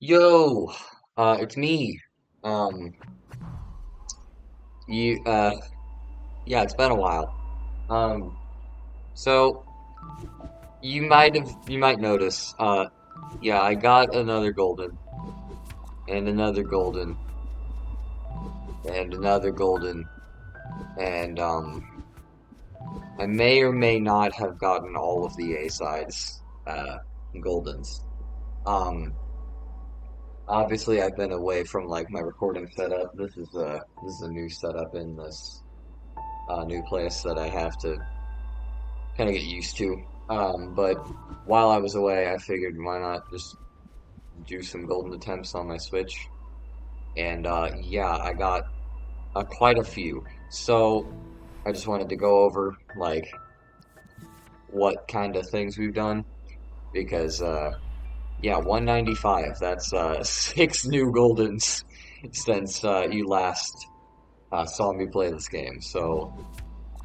Yo, it's me. Um, you, yeah, it's been a while. Um, so you might notice, yeah, I got another golden, and another golden, and another golden, and, I may or may not have gotten all of the A-sides, goldens. Um, Obviously I've been away from, like, my recording setup. This is a new setup in this, new place that I have to kind of get used to. But while I was away, I figured why not just do some golden attempts on my Switch. And yeah, I got quite a few. So I just wanted to go over like what kind of things we've done because yeah, 195. That's six new goldens since you last saw me play this game. So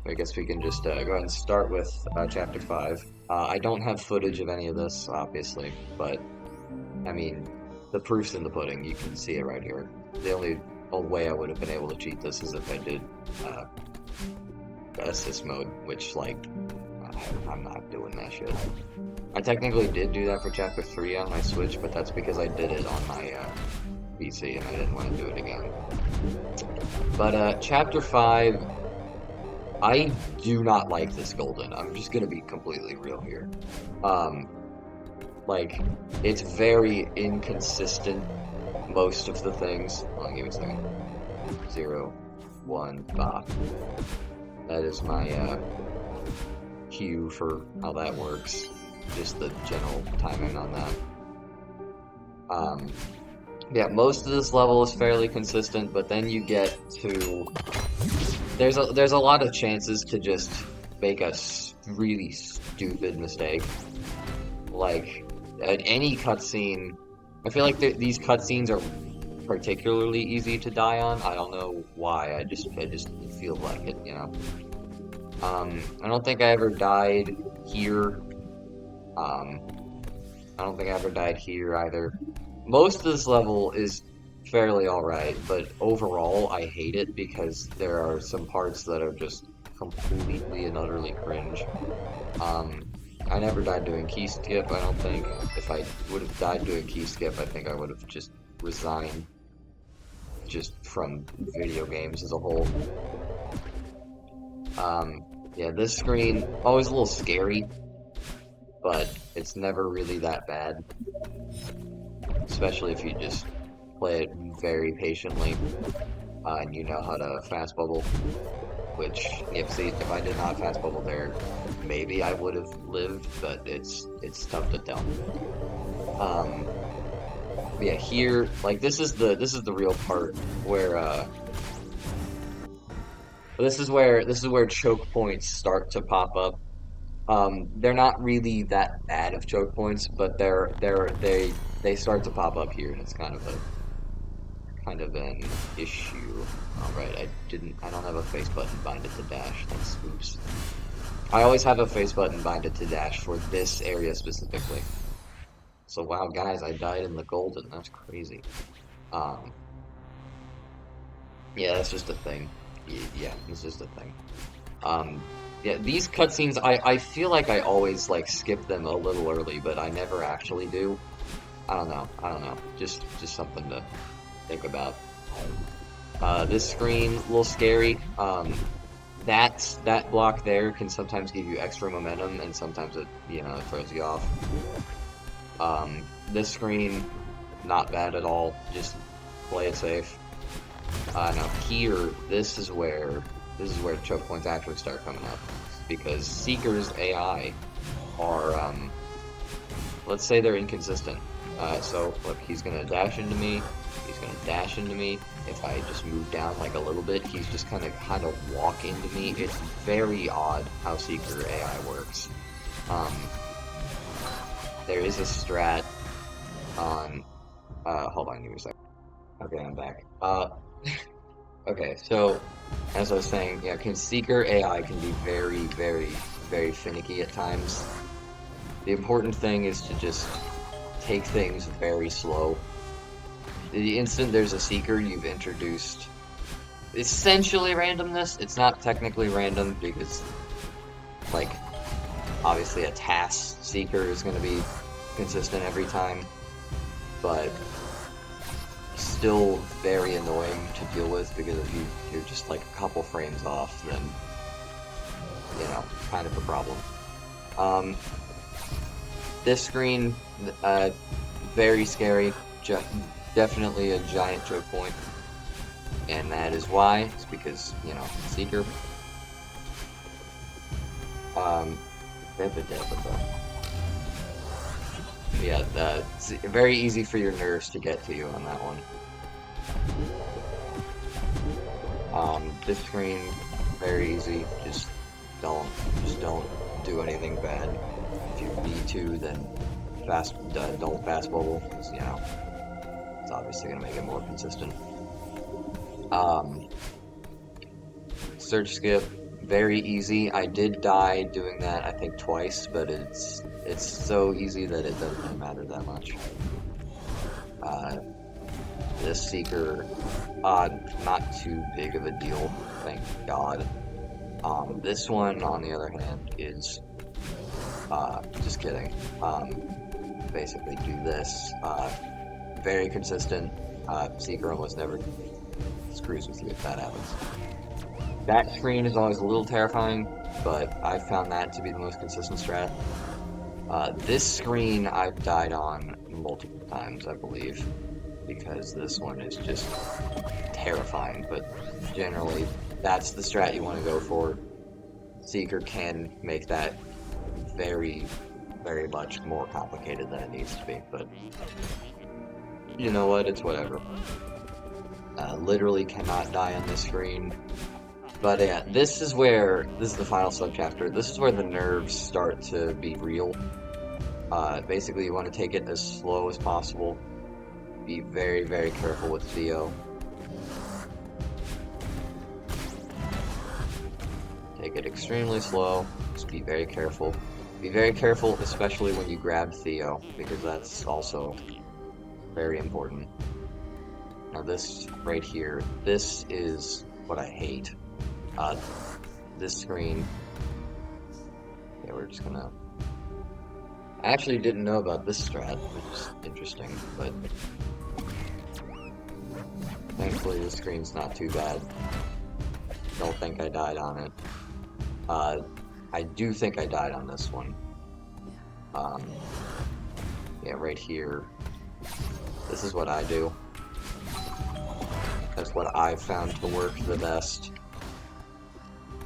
I guess we can just go ahead and start with chapter 5. I don't have footage of any of this, obviously, but I mean, the proof's in the pudding. You can see it right here. The only way I would have been able to cheat this is if I did uh, assist mode, which, like, I'm not doing that shit. I technically did do that for chapter 3 on my Switch, but that's because I did it on my PC and I didn't want to do it again. But chapter 5, I do not like this golden. I'm just gonna be completely real here. Um, like, it's very inconsistent, most of the things. Hold on, give me a second. 0, 1, bah. That is my cue for how that works. Just the general timing on that. Yeah, most of this level is fairly consistent, but then you get to there's a lot of chances to just make a really stupid mistake. Like at any cutscene, I feel like these cutscenes are particularly easy to die on. I don't know why. I just feel like it, you know. I don't think I ever died here. Um, I don't think I ever died here either. Most of this level is fairly alright, but overall I hate it because there are some parts that are just completely and utterly cringe. Um, I never died doing key skip, I don't think. If I would have died doing key skip, I think I would have just resigned just from video games as a whole. Yeah, this screen, always a little scary, but it's never really that bad. Especially if you just play it very patiently, and you know how to fast bubble. Which, if I did not fast bubble there, maybe I would have lived, but it's tough to tell. Yeah, here, like this is the real part where this is where choke points start to pop up. They're not really that bad of choke points, but they start to pop up here, and it's kind of an issue. All right, I don't have a face button binded to dash. That's oops. I always have a face button binded to dash for this area specifically. So wow, guys, I died in the golden. That's crazy. Um, yeah, that's just a thing. Yeah, it's just a thing. Um, yeah, these cutscenes, I feel like I always like skip them a little early, but I never actually do. I don't know. I don't know. Just something to think about. This screen, a little scary. That block there can sometimes give you extra momentum, and sometimes it throws you off. This screen, not bad at all. Just play it safe. Now here, this is where choke points actually start coming up, because Seeker's AI are, let's say they're inconsistent. So look, he's gonna dash into me. He's gonna dash into me. If I just move down like a little bit, he's just kind of walk into me. It's very odd how Seeker AI works. Um, there is a strat on. Hold on, give me a second. Okay, I'm back. Okay, so as I was saying, yeah, Seeker AI can be very, very, very finicky at times. The important thing is to just take things very slow. the instant there's a Seeker, you've introduced essentially randomness. It's not technically random because, like, obviously a task Seeker is going to be consistent every time, but still very annoying to deal with because if you're just like a couple frames off, then, you know, kind of a problem. This screen, very scary, definitely a giant choke point, and that is why. It's because, you know, Seeker. Yeah, it's very easy for your nerves to get to you on that one. This screen, very easy. Just don't do anything bad. If you need to, then don't fast bubble, because, you know, it's obviously gonna make it more consistent. Search skip, very easy. I did die doing that, I think twice, but it's so easy that it doesn't matter that much. This Seeker, not too big of a deal, thank God. This one, on the other hand, is, just kidding. Basically do this, very consistent. Seeker almost never screws with you if that happens. That screen is always a little terrifying, but I've found that to be the most consistent strat. This screen I've died on multiple times, I believe, because this one is just terrifying, but generally that's the strat you want to go for. Seeker can make that very, very much more complicated than it needs to be, but you know what, it's whatever. Literally cannot die on this screen. But yeah, this is the final subchapter. This is where the nerves start to be real. Basically, you want to take it as slow as possible. Be very, very careful with Theo. Take it extremely slow. Just be very careful. Be very careful, especially when you grab Theo, because that's also very important. Now this right here, this is what I hate. This screen. Yeah, we're just gonna... I actually didn't know about this strat, which is interesting, but thankfully this screen's not too bad. Don't think I died on it. I do think I died on this one. Yeah, right here. This is what I do. That's what I've found to work the best.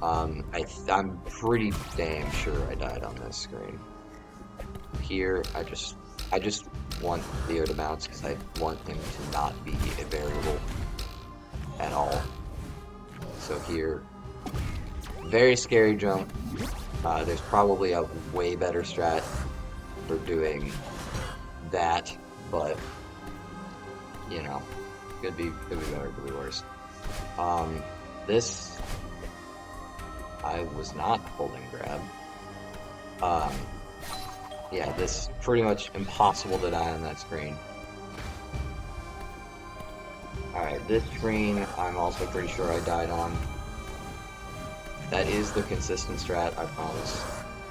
I'm pretty damn sure I died on this screen. Here, I just want Theo to bounce because I want him to not be a variable at all. So here, very scary jump. There's probably a way better strat for doing that, but you know, could be better, could be worse. This I was not holding grab. Yeah, this pretty much impossible to die on that screen. Alright, this screen I'm also pretty sure I died on. That is the consistent strat, I promise.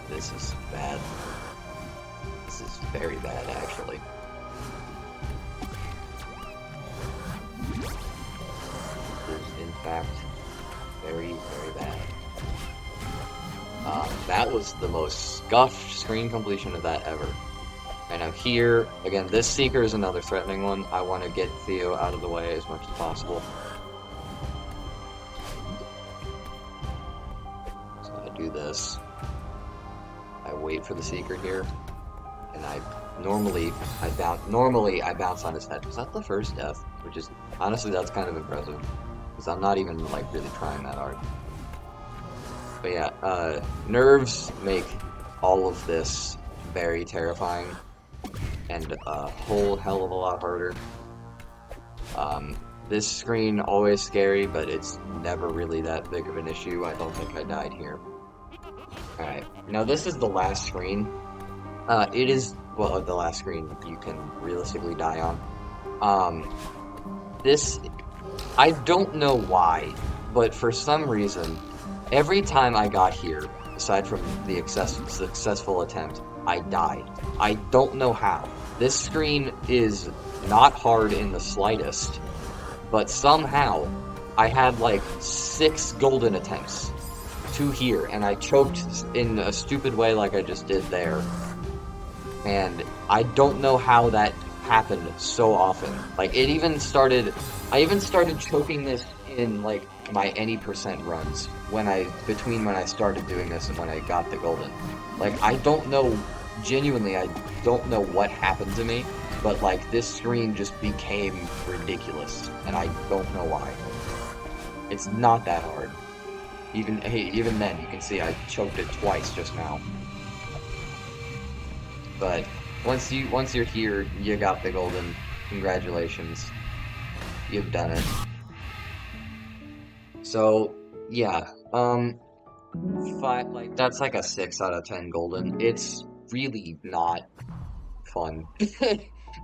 This is bad. This is very bad, actually. This is, in fact, very, very bad. That was the most scuffed screen completion of that ever. And now here, again, this Seeker is another threatening one. I want to get Theo out of the way as much as possible. So I do this. I wait for the Seeker here. And normally I bounce on his head. Was that the first death? Which is, honestly, that's kind of impressive. Because I'm not even, like, really trying that hard. But yeah, nerves make all of this very terrifying and a whole hell of a lot harder. This screen always scary, but it's never really that big of an issue. I don't think I died here. Alright, now this is the last screen. It is, well, the last screen you can realistically die on. this, I don't know why, but for some reason, every time I got here, aside from the successful attempt, I died. I don't know how. This screen is not hard in the slightest, but somehow I had like 6 golden attempts to here, and I choked in a stupid way like I just did there. And I don't know how that happened so often. Like I even started choking this in like my any percent runs between when I started doing this and when I got the golden. Like I don't know, genuinely, I don't know what happened to me, but like this screen just became ridiculous, and I don't know why. It's not that hard. Even then, you can see I choked it twice just now. But once you're here, you got the golden. Congratulations, you've done it. So yeah, that's like a 6 out of 10 golden. It's really not fun.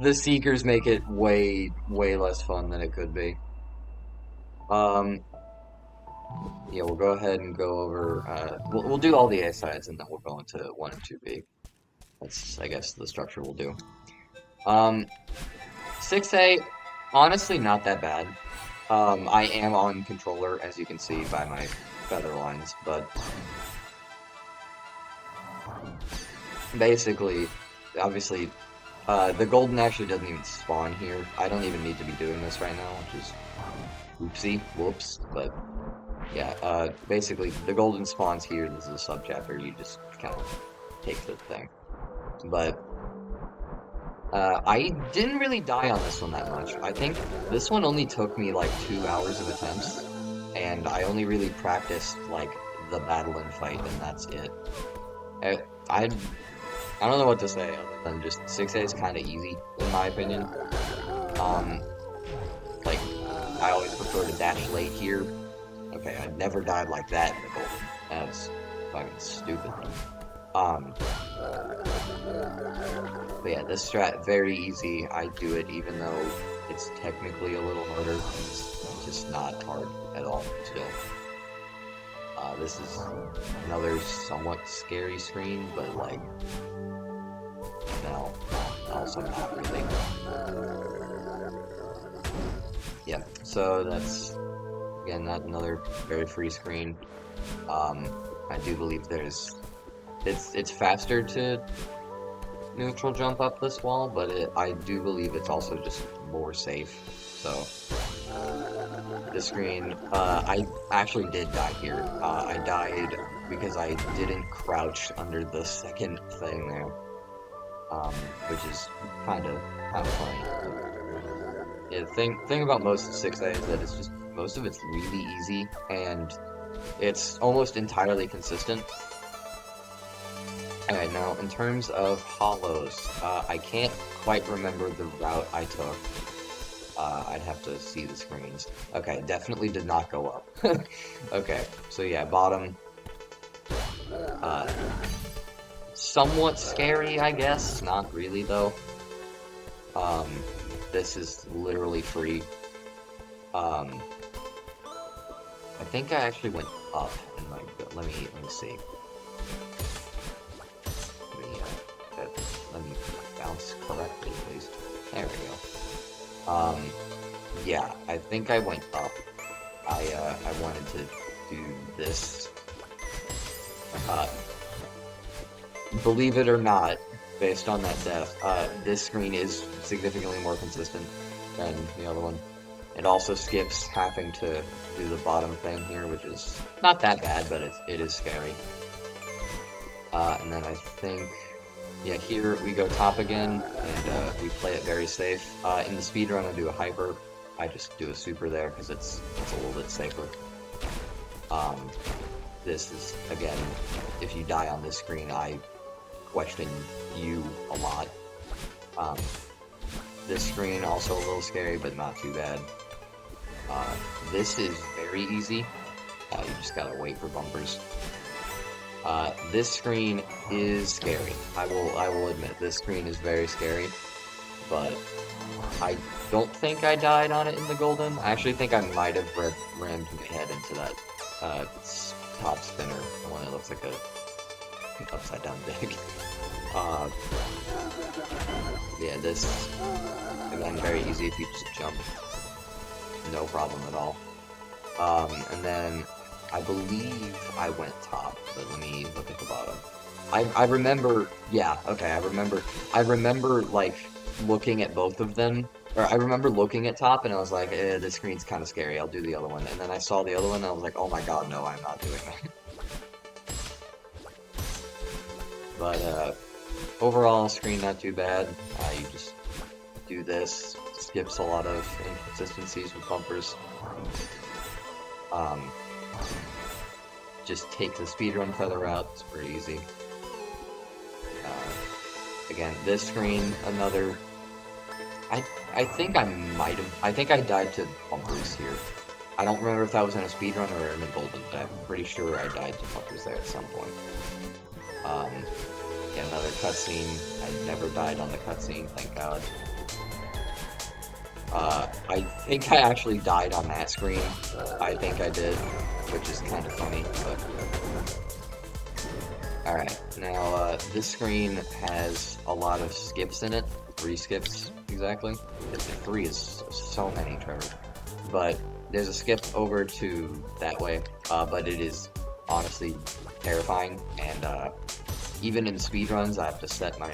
The Seekers make it way less fun than it could be. Um, yeah, we'll go ahead and go over. We'll do all the A sides and then we'll go into 1 and 2B. That's, I guess, the structure we'll do. 6A, honestly, not that bad. I am on controller, as you can see by my feather lines, but basically, obviously, the golden actually doesn't even spawn here. I don't even need to be doing this right now, which is oopsie, whoops, but yeah, basically, the golden spawns here. This is a sub-chapter. You just kind of take the thing. But I didn't really die on this one that much. I think this one only took me like 2 hours of attempts, and I only really practiced like the battle and fight, and that's it. I don't know what to say other than just 6A is kind of easy in my opinion. Like I always prefer to dash late here. Okay, I never died like that in the golden. That's fucking stupid. But yeah, this strat, very easy. I do it even though it's technically a little harder. It's just not hard at all, still. This is another somewhat scary screen, but like, no, also not really. Yeah, so that's, again, not another very free screen. I do believe it's faster to neutral jump up this wall, but I do believe it's also just more safe. So the screen, I actually did die here. I died because I didn't crouch under the second thing there, which is kind of funny. Yeah, the thing about most of 6A is that it's just most of it's really easy and it's almost entirely consistent. Alright, now in terms of hollows, I can't quite remember the route I took. I'd have to see the screens. Okay, definitely did not go up. Okay, so yeah, bottom. Somewhat scary, I guess. Not really, though. This is literally free. I think I actually went up in my... Let me see. Let me bounce correctly, at least. There we go. Yeah, I think I went up. I wanted to do this. Believe it or not, based on that death, this screen is significantly more consistent than the other one. It also skips having to do the bottom thing here, which is not that bad, but it is scary. And then I think... Yeah, here we go top again, and we play it very safe. In the speedrun, I do a hyper. I just do a super there because it's a little bit safer. This is, again, if you die on this screen, I question you a lot. This screen also a little scary, but not too bad. This is very easy. You just gotta wait for bumpers. This screen is scary. I will admit, this screen is very scary. but I don't think I died on it in the golden. I actually think I might have rammed my head into that top spinner, the one that looks like a upside down dick. Yeah, this again very easy if you just jump, no problem at all. And then I believe I went top, but let me look at the bottom. I remember, yeah, okay, I remember like looking at both of them, or I remember looking at top and I was like, this screen's kind of scary, I'll do the other one. And then I saw the other one and I was like, oh my god, no, I'm not doing that. But, overall, screen not too bad. You just do this, skips a lot of inconsistencies with bumpers. Just take the speedrun feather route, it's pretty easy. Again, this screen, another... I think I died to bumpers here. I don't remember if that was in a speedrun or in a golden, but I'm pretty sure I died to bumpers there at some point. Yeah, another cutscene. I never died on the cutscene, thank god. I think I actually died on that screen. I think I did, which is kind of funny, but... Alright, now, this screen has a lot of skips in it. 3 skips, exactly. 3 is so many, Trevor. But there's a skip over to that way, but it is honestly terrifying, and, even in speedruns, I have to set my,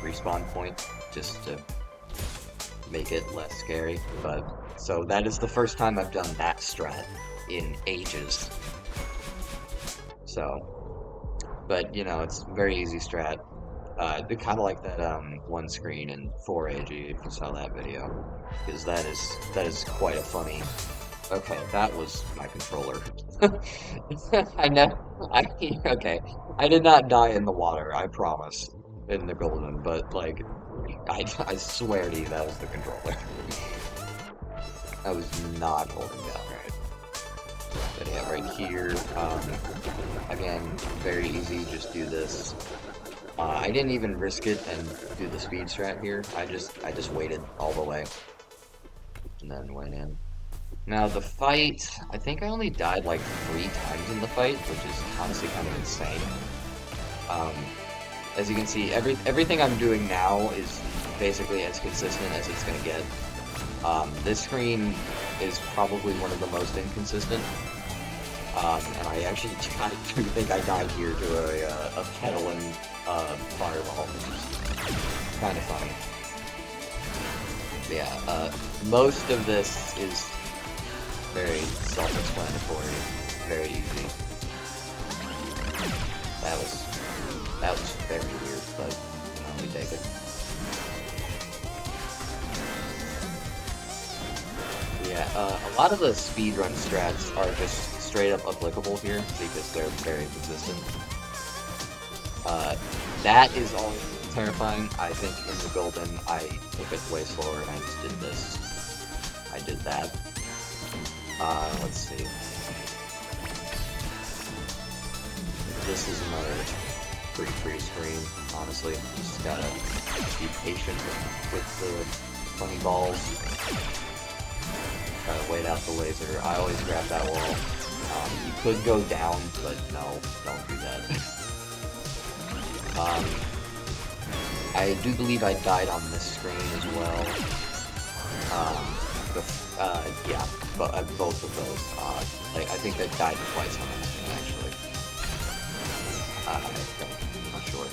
respawn point just to make it less scary, but... So that is the first time I've done that strat in ages. So... But, you know, it's very easy strat. Kind of like that, one screen in 4AG, if you saw that video. Because that is quite a funny... Okay, that was my controller. Okay. I did not die in the water, I promise, in the golden, but, like, I swear to you that was the controller. I was not holding down right. But yeah, right here, again, very easy, just do this. I didn't even risk it and do the speed strat here, I just waited all the way. And then went in. Now, the fight, I think I only died like 3 times in the fight, which is honestly kind of insane. As you can see, everything I'm doing now is basically as consistent as it's going to get. This screen is probably one of the most inconsistent. And I actually do think I died here to a kettle and fireball, which is kind of funny. But yeah, most of this is very self-explanatory, very easy. That was very weird, but you know, we take it. Yeah, a lot of the speedrun strats are just straight up applicable here because they're very consistent. That is all terrifying. I think in the golden I took it way slower and I just did this. I did that. Let's see. This is another pretty free screen, honestly. Just gotta be patient with the funny balls. Gotta wait out the laser. I always grab that wall. You could go down, but no, don't do that. I do believe I died on this screen as well. Yeah, but both of those. I think I died twice on this screen, actually. I'm not sure.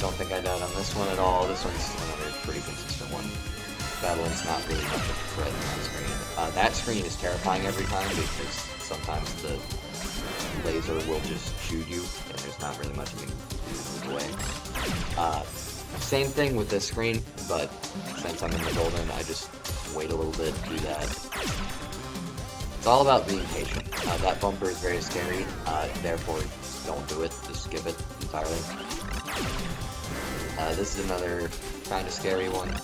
Don't think I died on this one at all. This one's another pretty consistent one. That one's not really much of a threat on that screen. That screen is terrifying every time because sometimes the laser will just shoot you, and there's not really much you can do away. Same thing with this screen, but since I'm in the golden, I just wait a little bit, do that. It's all about being patient. That bumper is very scary, therefore don't do it, just skip it entirely. This is another kind of scary one.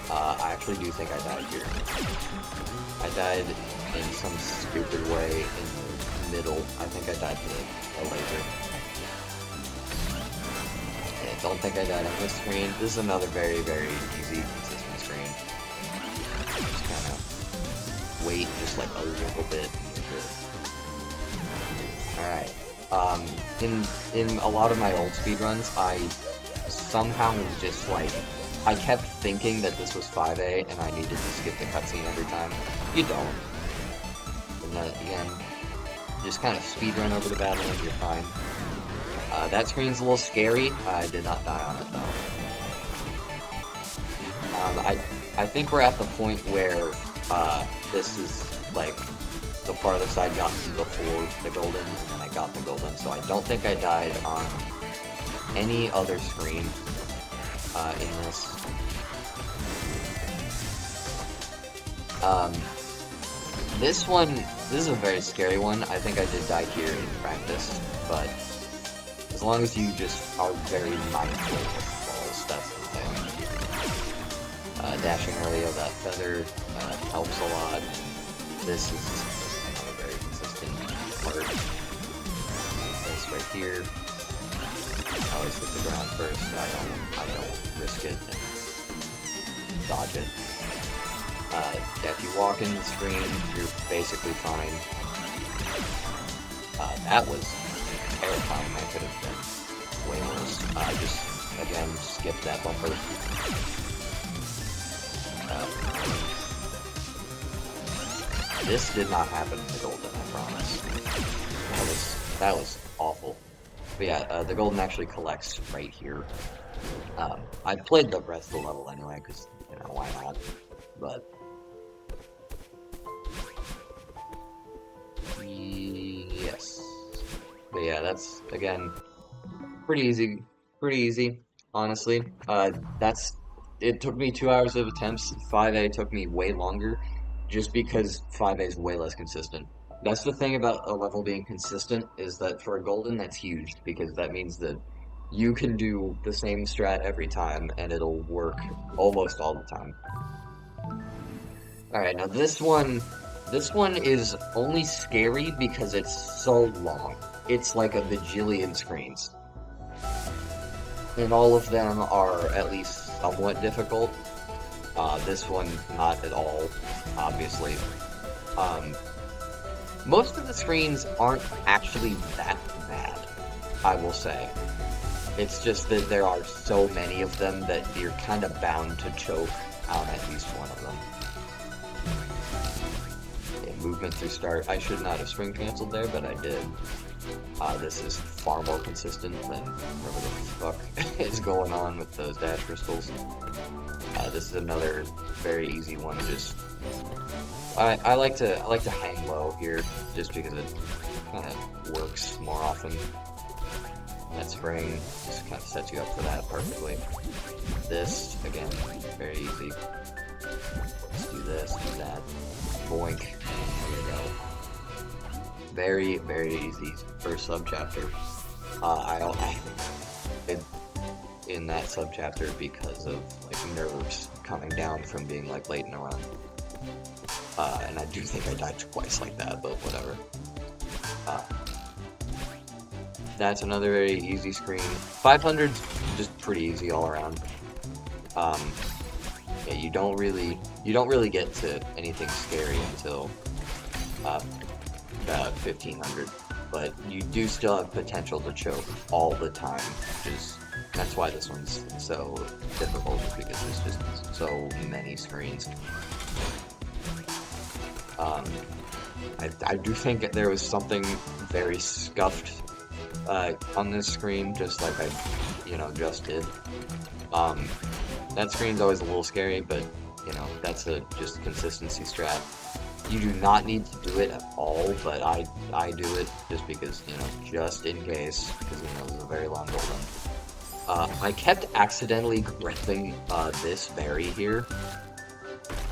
I actually do think I died here. I died in some stupid way in the middle. I think I died to a laser. And don't think I died on this screen. This is another very, very easy, consistent screen. Just kind of wait just like a little bit. Alright. In a lot of my old speedruns, I somehow just like, I kept thinking that this was 5A and I needed to skip the cutscene every time. You don't. And then again, just kind of speedrun over the battle and you're fine. That screen's a little scary. I did not die on it though. I think we're at the point where this is like the farthest I'd gotten before the golden, and then I got the golden, so I don't think I died on any other screen in this. This one, this is a very scary one. I think I did die here in practice, but as long as you just are very mindful of falls, that's the thing. Dashing early of that feather helps a lot. This is another very consistent part. This right here. I always hit the ground first. I don't risk it and dodge it. If you walk in the screen, you're basically fine. That was terrifying. That could have been way worse. Just, again, skip that bumper. This did not happen in the golden, I promise. That was awful. But yeah, the golden actually collects right here. I played the rest of the level anyway, because, you know, why not? But yes. But yeah, that's, again, pretty easy, honestly. It took me 2 hours of attempts. 5A took me way longer, just because 5A is way less consistent. That's the thing about a level being consistent, is that for a golden, that's huge, because that means that you can do the same strat every time, and it'll work almost all the time. Alright, now this one is only scary because it's so long. It's like a bajillion screens. And all of them are at least somewhat difficult. This one, not at all, obviously. Most of the screens aren't actually that bad, I will say. It's just that there are so many of them that you're kind of bound to choke on at least one of them. Okay, movement through start. I should not have spring canceled there, but I did. This is far more consistent than whatever the fuck is going on with those dash crystals. This is another very easy one. Just I like to hang low here, just because it kind of works more often. That spring just kind of sets you up for that perfectly. This again, very easy. Let's do this, do that. Boink. There we go. Very, very easy first subchapter. I did in that subchapter because of like nerves coming down from being like late in a run. And I do think I died twice like that, but whatever. That's another very easy screen. 500's just pretty easy all around. Yeah, you don't really get to anything scary until 1500, but you do still have potential to choke all the time, that's why this one's so difficult, because there's just so many screens. I do think there was something very scuffed on this screen, just like I, just did. That screen's always a little scary, but, that's a just consistency strat. You do not need to do it at all, but I do it just because, just in case, because, this is a very long golden. I kept accidentally grabbing this berry here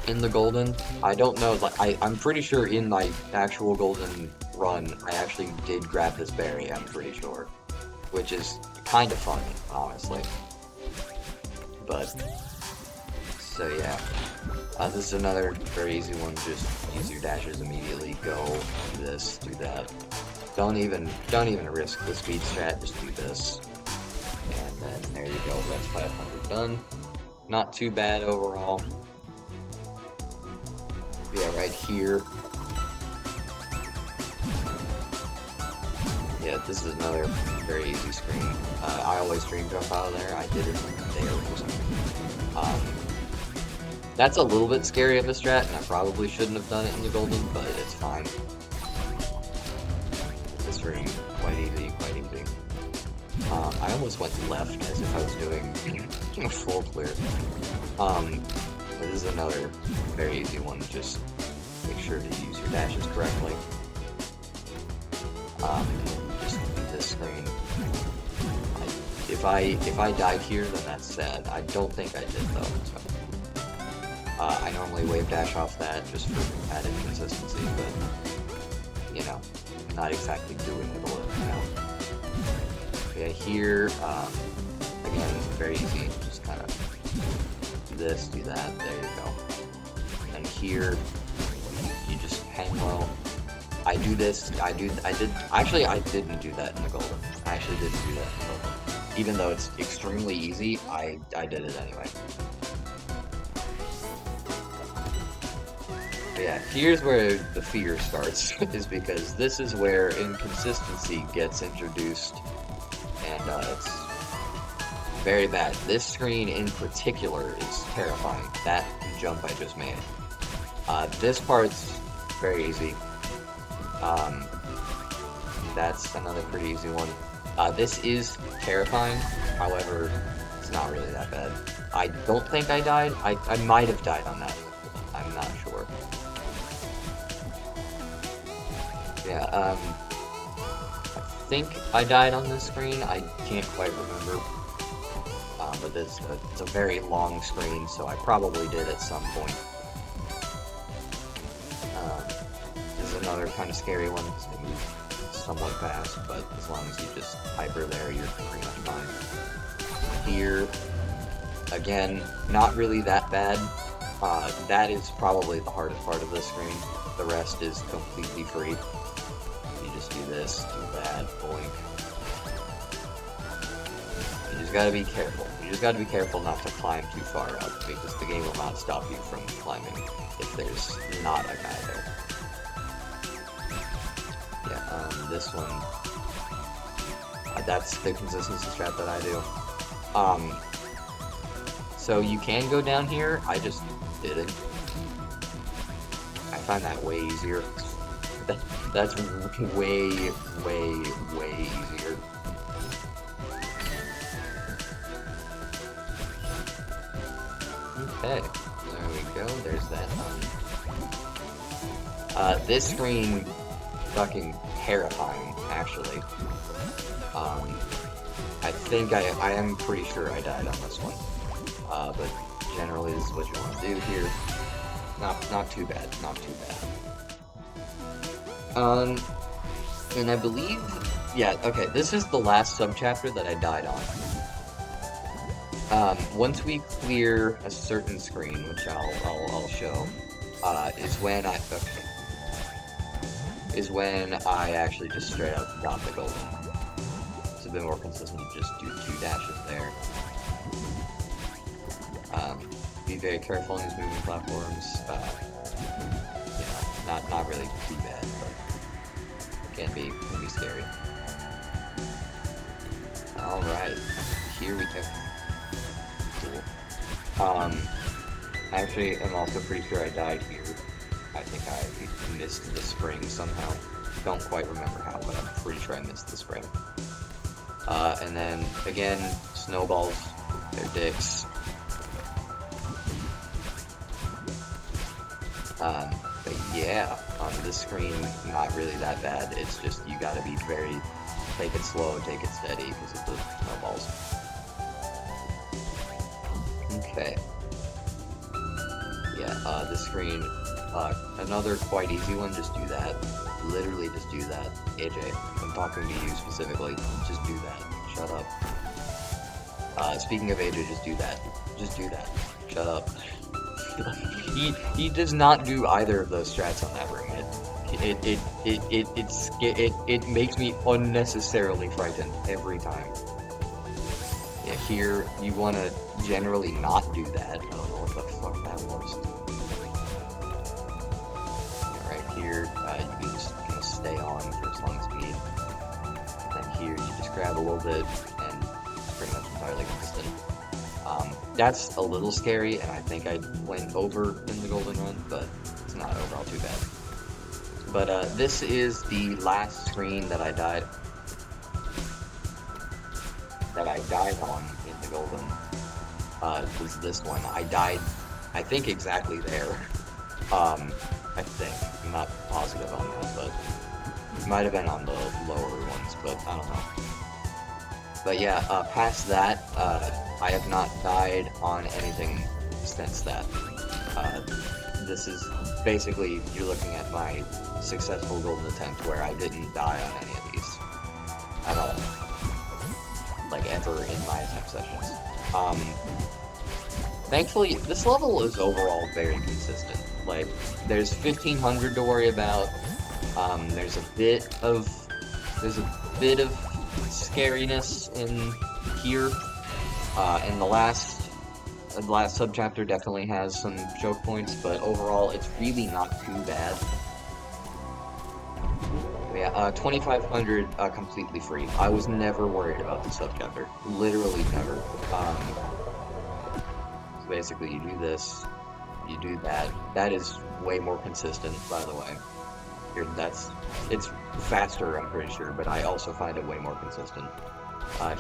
in the golden. I don't know, I'm pretty sure in my actual golden run, I actually did grab this berry, I'm pretty sure. Which is kind of funny, honestly. But, so yeah. This is another very easy one, just use your dashes immediately, go, do this, do that. Don't even risk the speed strat, just do this. And And there you go, that's 500 done. Not too bad overall. Yeah, right here. Yeah, this is another very easy screen. I always dream jump out of there. I did it there for some reason. That's a little bit scary of a strat, and I probably shouldn't have done it in the golden, but it's fine. This room, quite easy, quite easy. I almost went left as if I was doing a full clear. This is another very easy one. Just make sure to use your dashes correctly. Just leave this screen. If I died here, then that's sad. I don't think I did though. So. I normally wave dash off that just for added consistency, but you know, not exactly doing it all right now. Yeah, here, again, very easy. Just kind of do this, do that. There you go. And here, you just hang low. I do this. I didn't do that in the golden. I actually didn't do that in the golden. Even though it's extremely easy, I did it anyway. But yeah, here's where the fear starts, is because this is where inconsistency gets introduced, and it's very bad. This screen in particular is terrifying. That jump I just made. This part's very easy. That's another pretty easy one. This is terrifying, however, it's not really that bad. I don't think I died. I might have died on that. I'm not sure. Yeah, I think I died on this screen. I can't quite remember. But it's a very long screen, so I probably did at some point. This is another kind of scary one. It's gonna move somewhat fast, but as long as you just hyper there, you're pretty much fine. Here, again, not really that bad. That is probably the hardest part of this screen. The rest is completely free. You just do this, do that, boink. You just gotta be careful. You just gotta be careful not to climb too far up, because the game will not stop you from climbing if there's not a guy there. Yeah, this one, that's the consistency strat that I do. So you can go down here, I just didn't. I find that way easier. That's way, way, way easier. Okay, there we go, there's that. This screen, fucking terrifying, actually. I think I am pretty sure I died on this one. But generally this is what you want to do here. Not too bad, not too bad. And I believe, yeah, okay, this is the last subchapter that I died on. Once we clear a certain screen, which I'll show, is when I actually just straight up got the golden. It's a bit more consistent to just do 2 dashes there. Be very careful on these moving platforms. You know, not really too bad, but can be scary. Alright, here we go. Cool. Actually, I'm also pretty sure I died here. I think I missed the spring somehow. Don't quite remember how, but I'm pretty sure I missed the spring. And then, again, snowballs. They're dicks. But yeah, on this screen, not really that bad. It's just, you gotta be take it slow, take it steady, because of the snowballs. Okay. Yeah, this screen, another quite easy one, just do that. Literally just do that. AJ, I'm talking to you specifically, just do that. Shut up. Speaking of AJ, just do that. Just do that. Shut up. He does not do either of those strats on that room. It makes me unnecessarily frightened every time. Yeah, here, you want to generally not do that. I don't know what the fuck that was. Yeah, right here, you just kind of stay on for as long as you need. And then here, you just grab a little bit, and it's pretty much entirely consistent. That's a little scary, and I think I went over in the golden run, but it's not overall too bad. But this is the last screen that I died on in the golden. Was this one. I died, I think, exactly there. I think. I'm not positive on that, but it might have been on the lower ones, but I don't know. But yeah, past that, I have not died on anything since that. This is basically, you're looking at my successful golden attempt where I didn't die on any of these at all. Like, ever in my attempt sessions. Thankfully, this level is overall very consistent. Like, there's 1500 to worry about. There's a bit of scariness in here. And the last subchapter definitely has some choke points, but overall, it's really not too bad. Yeah, 2500 completely free. I was never worried about the subchapter. Literally never. So basically, you do this, you do that. That is way more consistent, by the way. It's faster, I'm pretty sure, but I also find it way more consistent.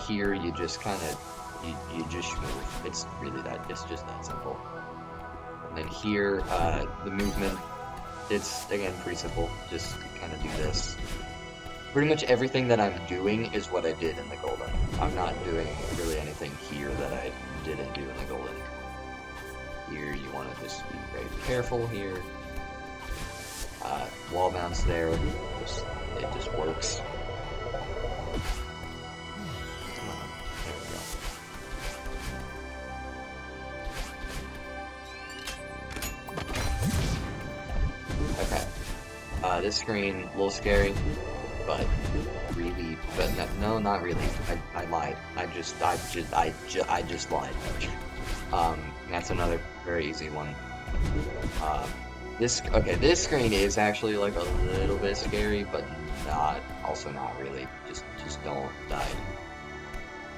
Here, you just kind of, you just move. It's just that simple. And then here, the movement, it's, again, pretty simple. Just kind of do this. Pretty much everything that I'm doing is what I did in the golden. I'm not doing really anything here that I didn't do in the golden. Here, you want to just be very careful here. Wall bounce there, it just works. Come on, there we go. Okay. This screen, a little scary, but really, no, not really. I lied. I just lied. That's another very easy one. This screen is actually like a little bit scary, but also not really. Just don't die.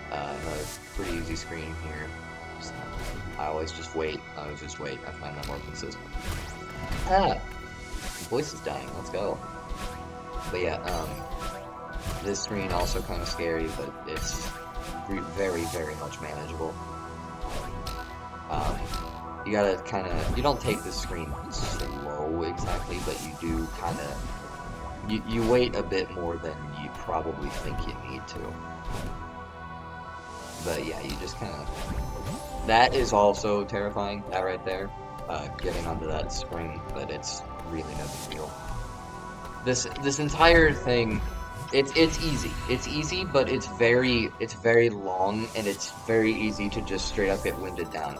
Another pretty easy screen here. I always just wait. I find that more consistent. My voice is dying. Let's go. But yeah, this screen also kind of scary, but it's very, very much manageable. You gotta you don't take the screen slow exactly, but you do you wait a bit more than you probably think you need to. But yeah, you just that is also terrifying, that right there, getting onto that spring, but it's really no big deal. This entire thing, it's easy. It's easy, but it's very long, and it's very easy to just straight up get winded down.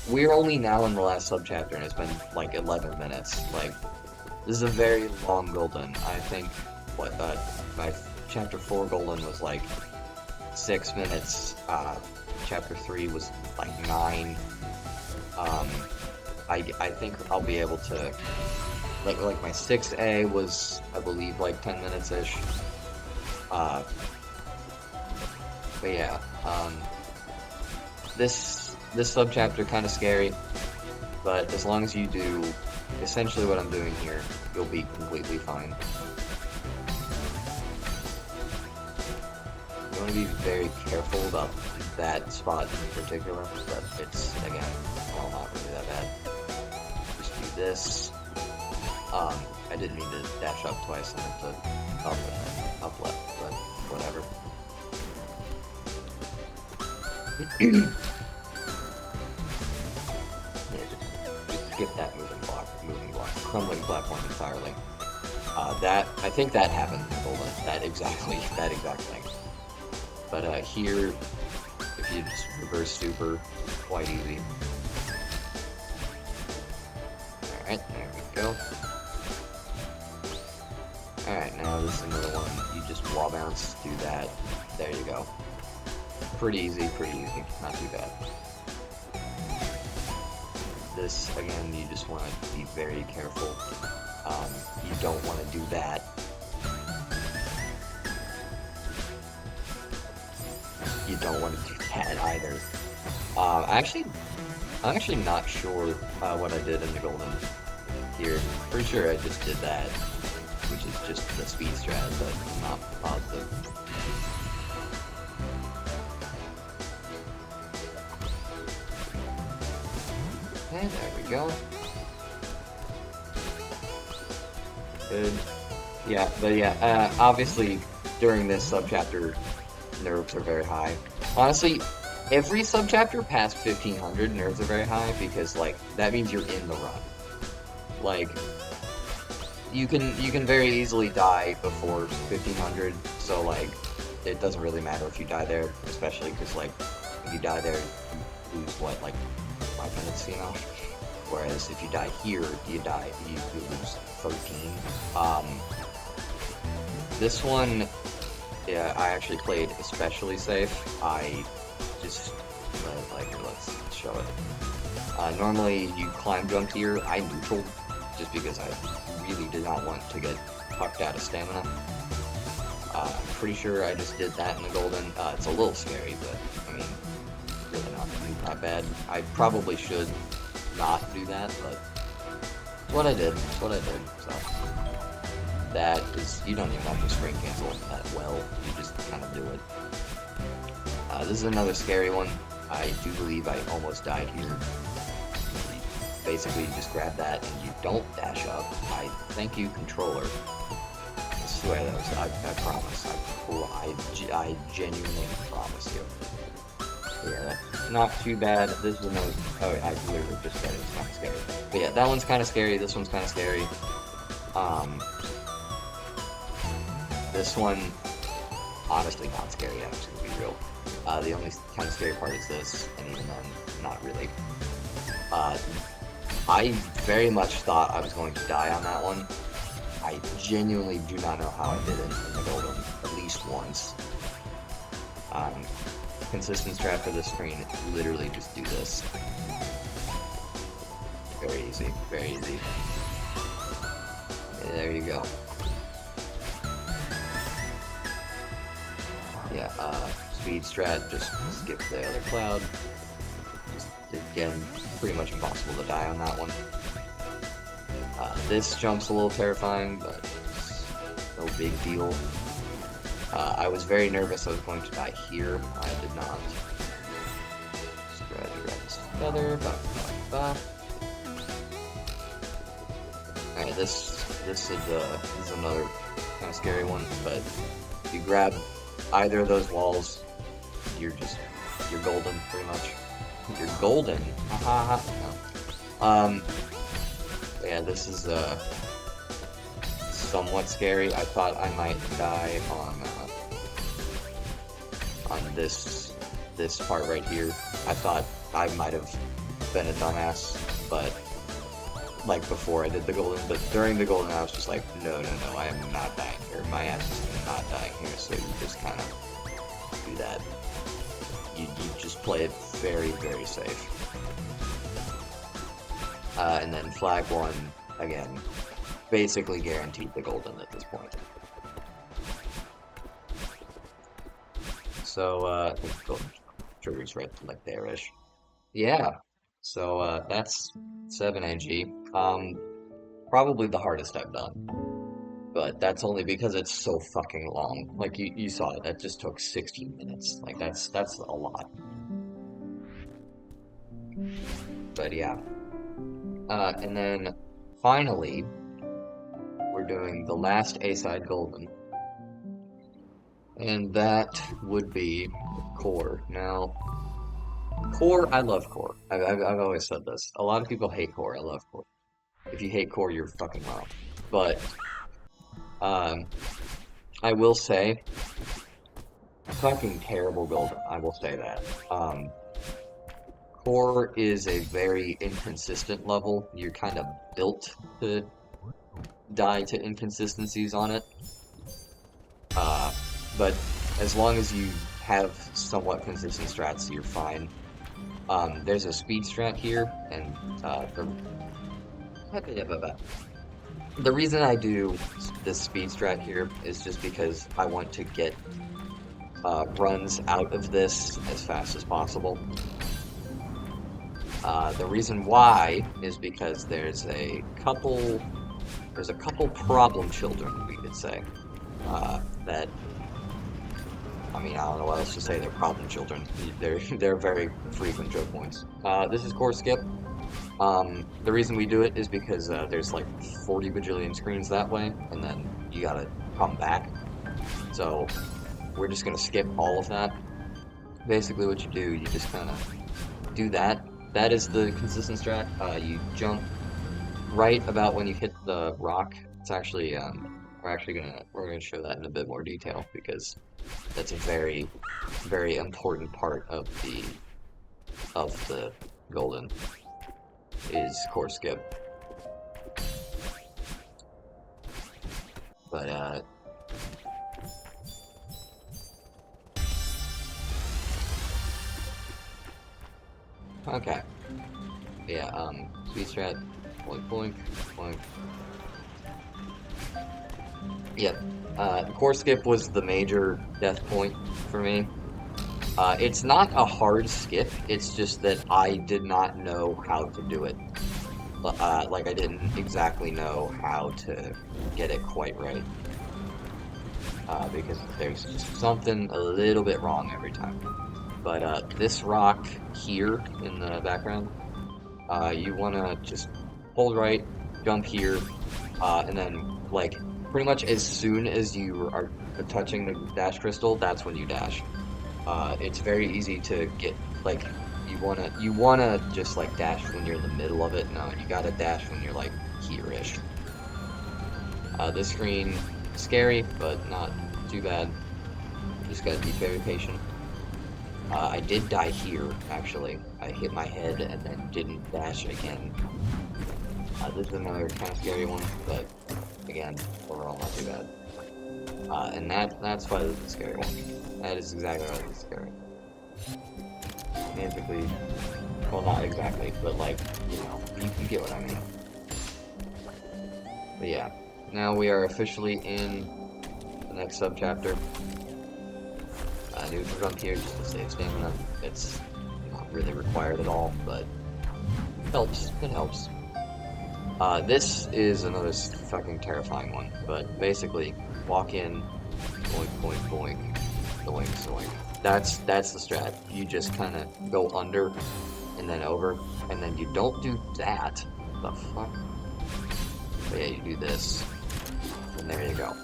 We're only now in the last subchapter, and it's been like 11 minutes. Like, this is a very long golden. I think my chapter 4 golden was like 6 minutes. Chapter 3 was like 9. I think I'll be able to like my 6A was, I believe, like 10 minutes ish. But yeah, this subchapter kind of scary, but as long as you do essentially what I'm doing here, you'll be completely fine. You want to be very careful about that spot in particular, but it's, again, well, not really that bad. Just do this. I didn't mean to dash up twice and then to up and then up left, but whatever. Yeah, just skip that moving block, crumbling platform entirely. I think that happened in Golden, that exact thing. But here, if you just reverse super, quite easy. Alright, there we go. Alright, now this is another one. You just wall bounce, do that. There you go. pretty easy, not too bad. This, again, you just want to be very careful. You don't want to do that. You don't want to do that either. I'm actually not sure what I did in the golden here. Pretty sure I just did that, which is just the speed strat, but I'm not positive. And there we go. Good. Yeah, but yeah, obviously during this subchapter, nerves are very high. Honestly, every subchapter past 1500, nerves are very high because, like, that means you're in the run. Like, you can very easily die before 1500, so, like, it doesn't really matter if you die there, especially because, like, if you die there, you lose, what, like, 5 minutes, you know? Whereas if you die here, you lose 13. This one, yeah, I actually played especially safe. I just, let's show it. Normally you climb jump here, I neutral, just because I really did not want to get fucked out of stamina. I'm pretty sure I just did that in the golden. It's a little scary, but, I mean, really not that bad. I probably should not do that, but it's what I did, so. That is, you don't even have to screen cancel that well, you just kind of do it. This is another scary one. I do believe I almost died here. Basically, you just grab that and you don't dash up. I thank you, controller. I swear that was, I promise. I genuinely promise you. Yeah, not too bad. This is another, oh, I literally just said it's not scary. But yeah, that one's kind of scary, this one's kind of scary. This one, honestly not scary, I'm just gonna be real. The only kind of scary part is this, and even then, not really. I very much thought I was going to die on that one. I genuinely do not know how I did it in the golden, at least once. Consistent strat for this screen, literally just do this. Very easy, very easy. And there you go. Yeah, speed strat, just skip the other cloud. Just, again, pretty much impossible to die on that one. This jump's a little terrifying, but no big deal. I was very nervous I was going to die here. I did not. Just grab this feather. Alright, this is another kind of scary one, but if you grab either of those walls, you're golden, pretty much. You're golden. No. Yeah, this is somewhat scary. I thought I might die on this part right here. I thought I might have been a dumbass, but like before I did the golden, but during the golden I was just like, no, I am not dying here. My ass is not dying here, so you just kind of do that. You just play it very, very safe. And then flag 1, again, basically guaranteed the golden at this point. So, I think golden triggers right like there-ish. Yeah, so that's 7NG. Probably the hardest I've done. But that's only because it's so fucking long. Like, you saw it, that just took 16 minutes. Like, that's a lot. But yeah. And then, finally, we're doing the last A-side golden. And that would be Core. Now, Core, I love Core. I've always said this. A lot of people hate Core, I love Core. If you hate Core, you're fucking wrong. But, I will say, fucking terrible golden, I will say that. Core is a very inconsistent level. You're kind of built to die to inconsistencies on it. But as long as you have somewhat consistent strats, so you're fine. There's a speed strat here, and the reason I do this speed strat here is just because I want to get runs out of this as fast as possible. The reason why is because there's a couple problem children, we could say, that, I mean, I don't know what else to say, they're problem children. They're very frequent choke points. This is course skip. The reason we do it is because there's like 40 bajillion screens that way, and then you gotta come back. So we're just gonna skip all of that. Basically what you do, you just kind of do that. That is the consistent strat. You jump right about when you hit the rock. It's actually, we're gonna show that in a bit more detail because that's a very, very important part of the golden is course skip. But okay. Yeah, speed strat, boink boink, boink. Yep. Course skip was the major death point for me. It's not a hard skip, it's just that I did not know how to do it. Like, I didn't exactly know how to get it quite right. Because there's just something a little bit wrong every time. But, this rock here in the background, you wanna just hold right, jump here, and then, like, pretty much as soon as you are touching the dash crystal, that's when you dash. It's very easy to get, like, you wanna just, like, dash when you're in the middle of it. No, you gotta dash when you're, like, here-ish. This screen, scary, but not too bad. Just gotta be very patient. I did die here, actually. I hit my head and then didn't dash again. This is another kind of scary one, but, again, overall not too bad. And that's why this is a scary one. That is exactly why this is scary. Basically, well, not exactly, but like, you know, you get what I mean. But yeah, now we are officially in the next subchapter. Neutral jump here just to save stamina. It's not really required at all, but it helps. It helps. This is another fucking terrifying one, but basically, walk in, boink, boink, boink, doink, doink. That's the strat. You just kind of go under and then over, and then you don't do that. The fuck? But yeah, you do this, and there you go.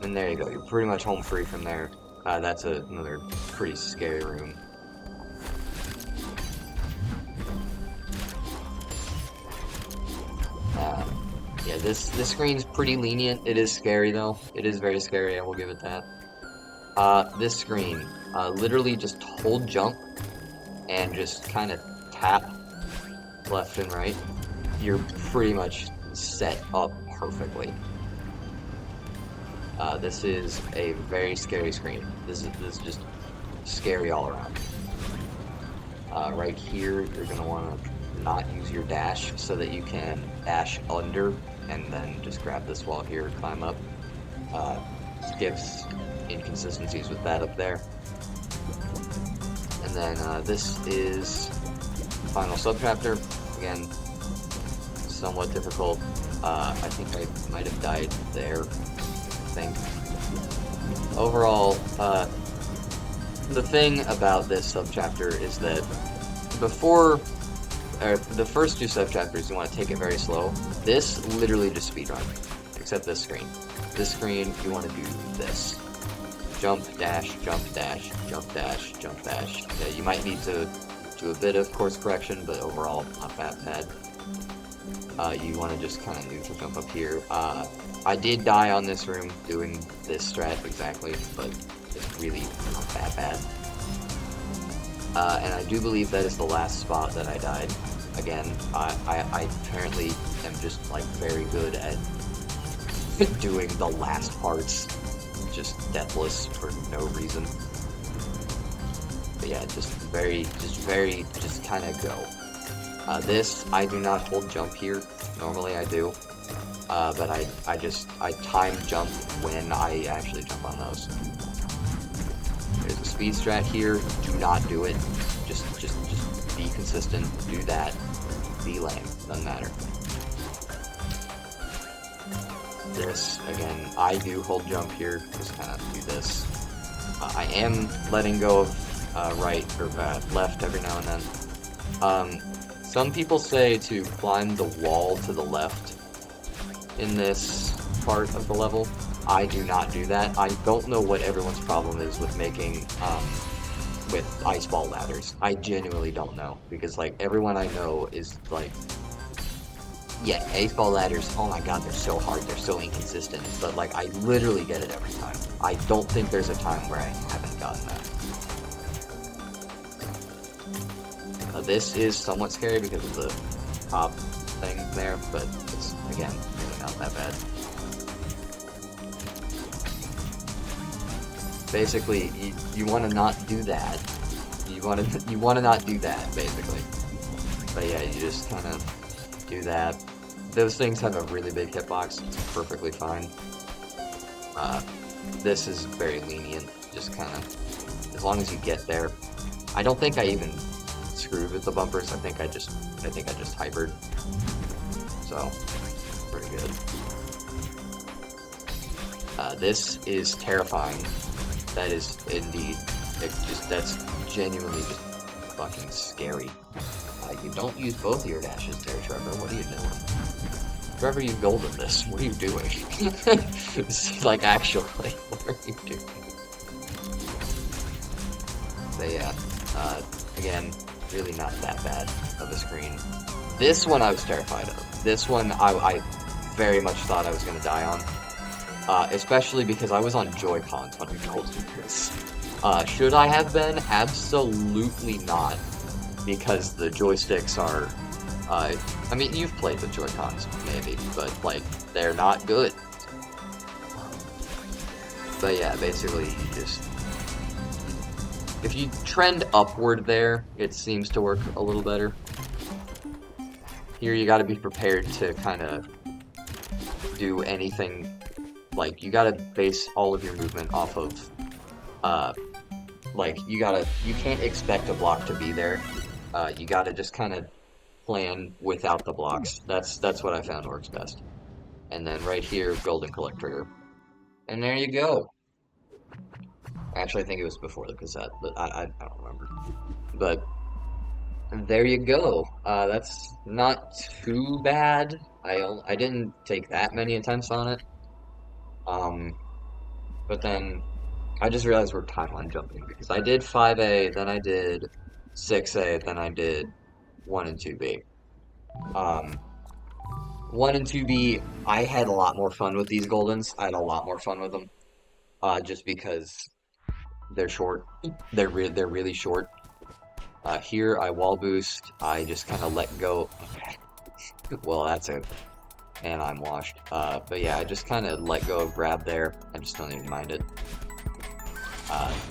And there you go. You're pretty much home free from there. That's another pretty scary room. Yeah, this screen's pretty lenient. It is scary though. It is very scary, I will give it that. This screen, literally just hold jump and just kind of tap left and right. You're pretty much set up perfectly. This is a very scary screen. This is just scary all around. Right here, you're gonna want to not use your dash so that you can dash under and then just grab this wall here, climb up. Skips inconsistencies with that up there. And then this is the final subchapter. Again, somewhat difficult. I think I might have died there. I think. Overall, the thing about this subchapter is that before the first two subchapters, you want to take it very slow. This literally just speedrun, except this screen. This screen, you want to do this. Jump, dash, jump, dash, jump, dash, jump, dash. Yeah, you might need to do a bit of course correction, but overall, not that bad. You want to just kind of neutral jump up here. I did die on this room doing this strat exactly, but it's really not that bad. And I do believe that is the last spot that I died. Again, I apparently am just, like, very good at doing the last parts just deathless for no reason. But yeah, just kind of go. This, I do not hold jump here. Normally I do. But I time jump when I actually jump on those. There's a speed strat here. Do not do it. Just be consistent. Do that. Be lame. Doesn't matter. This, again, I do hold jump here. Just kind of do this. I am letting go of right or left every now and then. Some people say to climb the wall to the left in this part of the level. I do not do that. I don't know what everyone's problem is with making, with ice ball ladders. I genuinely don't know, because, like, everyone I know is, like, yeah, ice ball ladders, oh my god, they're so hard, they're so inconsistent, but, like, I literally get it every time. I don't think there's a time where I haven't gotten that. This is somewhat scary because of the top thing there, but it's, again, really not that bad. Basically, you want to not do that. You want to not do that, basically. But yeah, you just kind of do that. Those things have a really big hitbox. It's perfectly fine. This is very lenient. Just kind of, as long as you get there. I don't think I even screwed with the bumpers. I think I just hypered. So, pretty good. This is terrifying. That is indeed. That's genuinely just fucking scary. You don't use both of your dashes there, Trevor. What are you doing? Trevor, you golden this. What are you doing? Like, actually, what are you doing? But yeah, again, really not that bad of a screen. This one I was terrified of. This one I very much thought I was going to die on. Especially because I was on Joy-Cons when I told you this. Should I have been? Absolutely not. Because the joysticks are, I mean, you've played with Joy-Cons, maybe, but, like, they're not good. But yeah, basically, you just, if you trend upward there, it seems to work a little better. Here you gotta be prepared to kind of do anything. Like, you gotta base all of your movement off of, like, you can't expect a block to be there. You gotta just kind of plan without the blocks. That's what I found works best. And then right here, Golden Collect Trigger. And there you go. Actually, I think it was before the cassette, but I don't remember. But there you go. That's not too bad. I didn't take that many attempts on it. But then I just realized we're timeline jumping because I did 5A, then I did 6A, then I did 1 and 2B. 1 and 2B, I had a lot more fun with these Goldens. I had a lot more fun with them. Just because they're short. They're really short. Here, I wall boost. I just kind of let go. Okay. Well, that's it. And I'm washed. But yeah, I just kind of let go of grab there. I just don't even mind it.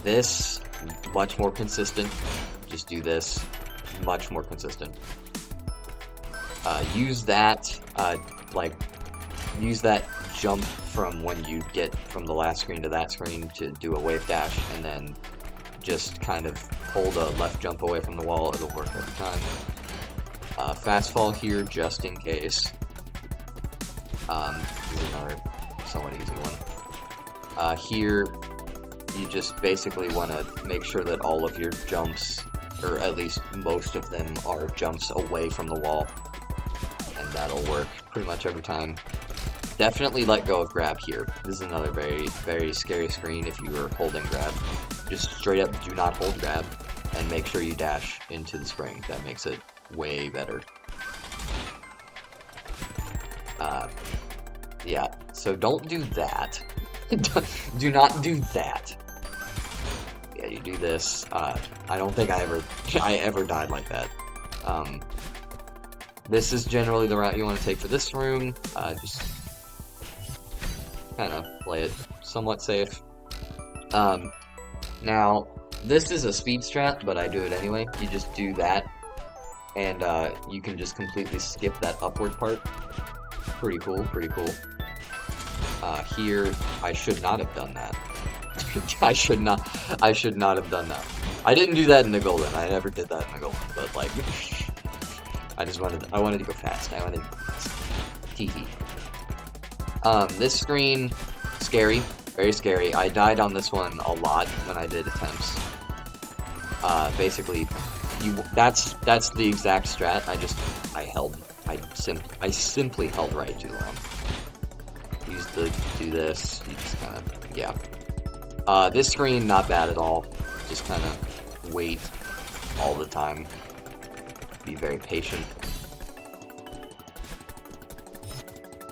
This, much more consistent. Just do this. Much more consistent. Use that, use that jump from when you get from the last screen to that screen to do a wave dash, and then just kind of hold a left jump away from the wall. It'll work every time. Fast fall here, just in case. Here's another somewhat easy one. Here, you just basically want to make sure that all of your jumps, or at least most of them, are jumps away from the wall. And that'll work pretty much every time. Definitely let go of grab here. This is another very, very scary screen if you are holding grab. Just straight up do not hold grab, and make sure you dash into the spring. That makes it way better. Yeah, so don't do that. Do not do that. Yeah, you do this. I don't think I ever died like that. This is generally the route you want to take for this room. Just kind of play it somewhat safe. Now, this is a speed strat, but I do it anyway. You just do that, and you can just completely skip that upward part. Pretty cool, pretty cool. Here, I should not have done that. I should not have done that. I didn't do that in the golden. I never did that in the golden, but like, I wanted to go fast. Tee hee. This screen, scary, very scary. I died on this one a lot when I did attempts. Basically, that's the exact strat. I simply held right too long. Do this. You just kind of, yeah. This screen, not bad at all. Just kind of wait all the time. Be very patient.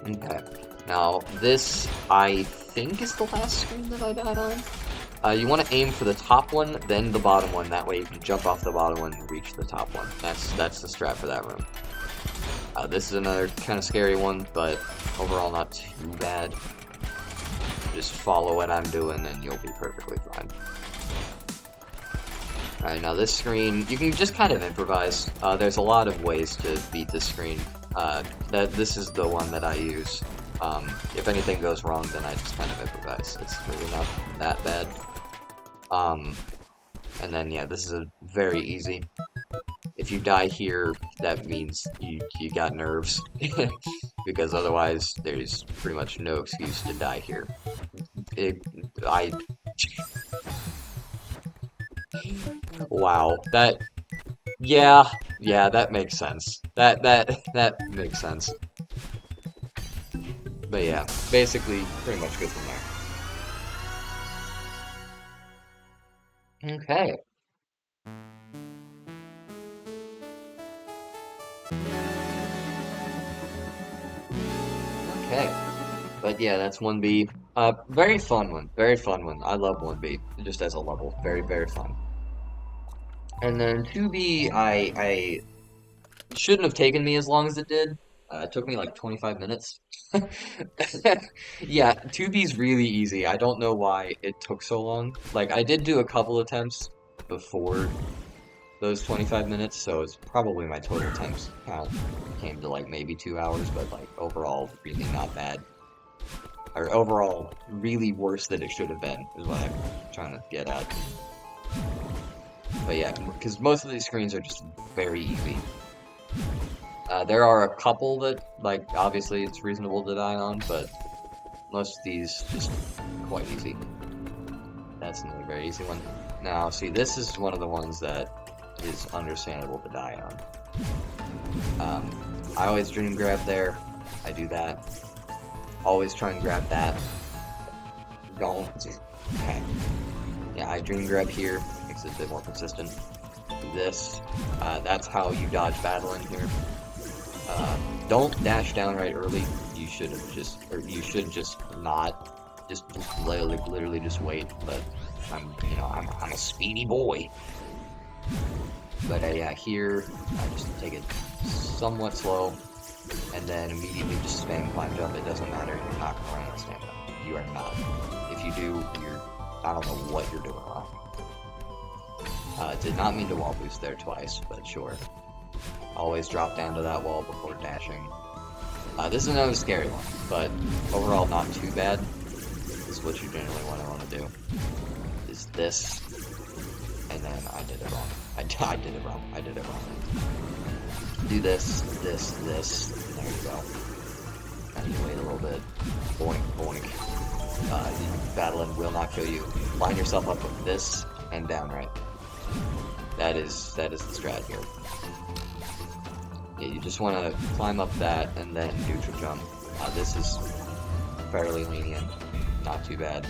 Okay. Now, this, I think, is the last screen that I died on. You want to aim for the top one, then the bottom one. That way you can jump off the bottom one and reach the top one. That's the strat for that room. This is another kind of scary one, but overall not too bad. Just follow what I'm doing and you'll be perfectly fine. Alright, now this screen, you can just kind of improvise. There's a lot of ways to beat this screen. This is the one that I use. If anything goes wrong, then I just kind of improvise. It's really not that bad. And then, yeah, this is a very easy. If you die here, that means you got nerves. Because otherwise, there's pretty much no excuse to die here. Wow, yeah, that makes sense. That makes sense. But yeah, basically, pretty much good from there. Okay. Okay. But yeah, that's 1B. Very fun one. Very fun one. I love 1B. Just as a level. Very, very fun. And then 2B, I shouldn't have taken me as long as it did. It took me like 25 minutes. Yeah, 2B's really easy. I don't know why it took so long. Like, I did do a couple attempts before those 25 minutes, so it's probably my total attempts count came to like maybe 2 hours, but like overall, really not bad. Or overall, really worse than it should have been, is what I'm trying to get at. But yeah, because most of these screens are just very easy. There are a couple that, like, obviously it's reasonable to die on, but most of these just quite easy. That's another very easy one. Now, see, this is one of the ones that is understandable to die on. I always dream grab there. I do that. Always try and grab that. Don't. Okay. Yeah, I dream grab here. Makes it a bit more consistent. Do this. That's how you dodge battle in here. Don't dash down right early. You should have just, or you should just not. Just literally just wait. But I'm a speedy boy. But yeah, here I just take it somewhat slow, and then immediately just spam climb jump. It doesn't matter. You're not gonna run out of stamina. You are not. If you do, I don't know what you're doing wrong. Did not mean to wall boost there twice, but sure. Always drop down to that wall before dashing. This is another scary one, but overall not too bad. This is what you generally want to do. Is this, and then I did it wrong. I did it wrong. I did it wrong. Do this. There you go. And you wait a little bit. Boink, boink. Battling will not kill you. Line yourself up with this and down right. That is the strat here. Yeah, you just want to climb up that and then neutral jump. This is fairly lenient, not too bad.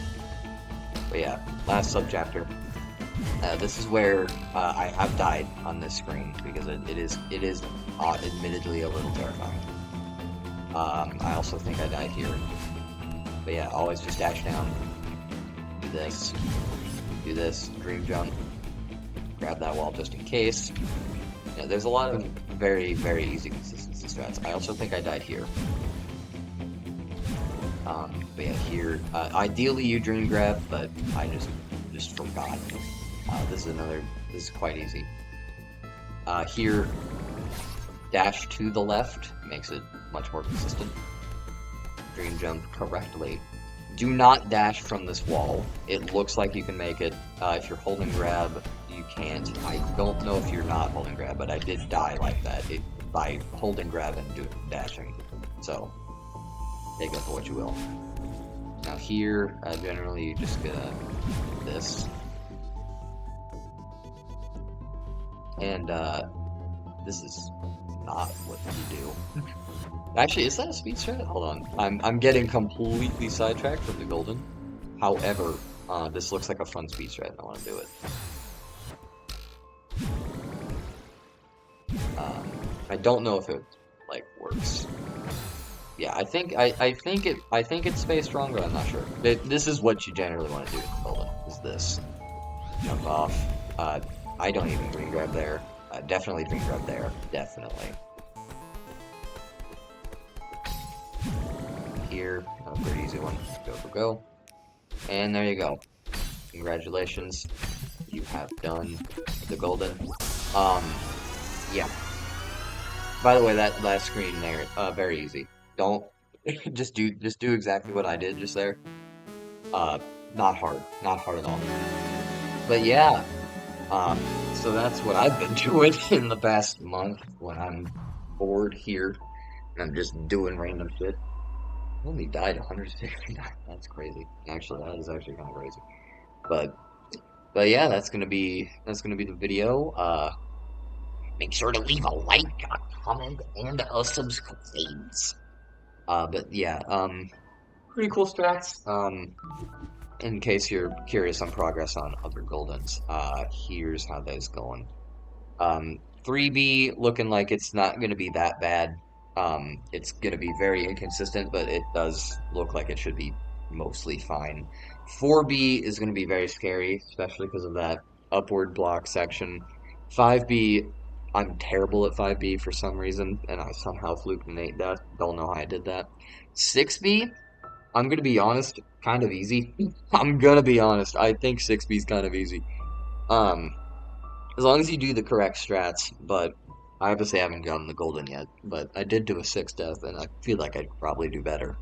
But yeah, last subchapter. This is where I have died on this screen because it is admittedly a little terrifying. I also think I died here. But yeah, always just dash down. Do this, dream jump. Grab that wall just in case. Yeah, there's a lot of very, very easy consistency strats. I also think I died here. But yeah, here, ideally you dream grab, but I just forgot. This is another, this is quite easy. Here, dash to the left makes it much more consistent. Dream jump correctly. Do not dash from this wall. It looks like you can make it. If you're holding grab, you can't. I don't know if you're not holding grab, but I did die like that by holding grab and doing dashing. So, take that for what you will. Now here, generally you just get this. And this is not what you do. Actually, is that a speed strat? Hold on. I'm getting completely sidetracked from the golden. However, this looks like a fun speed strat and I want to do it. I don't know if it like works. Yeah, I think it's spaced stronger. I'm not sure. This is what you generally want to do with the golden. Is this jump off? I don't even dream grab there. Definitely dream grab there. Definitely. Here, a pretty easy one. Go, go, go. And there you go. Congratulations. You have done the golden. Yeah. By the way, that last screen there, very easy. Don't just do exactly what I did just there. Not hard. Not hard at all. But yeah, so that's what I've been doing in the past month when I'm bored here and I'm just doing random shit. I only died 169. That's crazy. Actually, that is actually kind of crazy. But yeah, that's gonna be the video. Make sure to leave a like, a comment, and a subscribe. But yeah, pretty cool strats. In case you're curious on progress on other Goldens, here's how that's going. 3B looking like it's not going to be that bad. It's going to be very inconsistent, but it does look like it should be mostly fine. 4B is going to be very scary, especially because of that upward block section. 5B, I'm terrible at 5B for some reason, and I somehow fluked an 8 death. Don't know how I did that. 6B, I'm gonna be honest, kind of easy. I'm gonna be honest. I think 6B is kind of easy. Um, as long as you do the correct strats, but I obviously haven't gotten the golden yet. But I did do a 6 death, and I feel like I'd probably do better.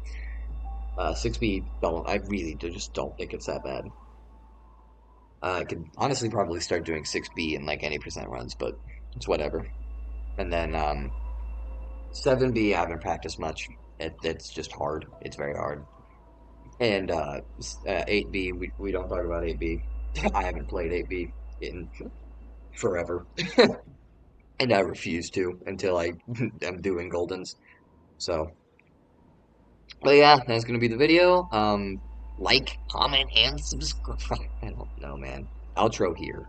6B, I really just don't think it's that bad. I could honestly probably start doing 6B in like any percent runs, but it's whatever. And then 7B, I haven't practiced much. It's just hard. It's very hard. And 8B, we don't talk about 8B. I haven't played 8B in forever. And I refuse to until I am doing Goldens. So, but yeah, that's gonna be the video. Like, comment, and subscribe. I don't know, man. Outro here.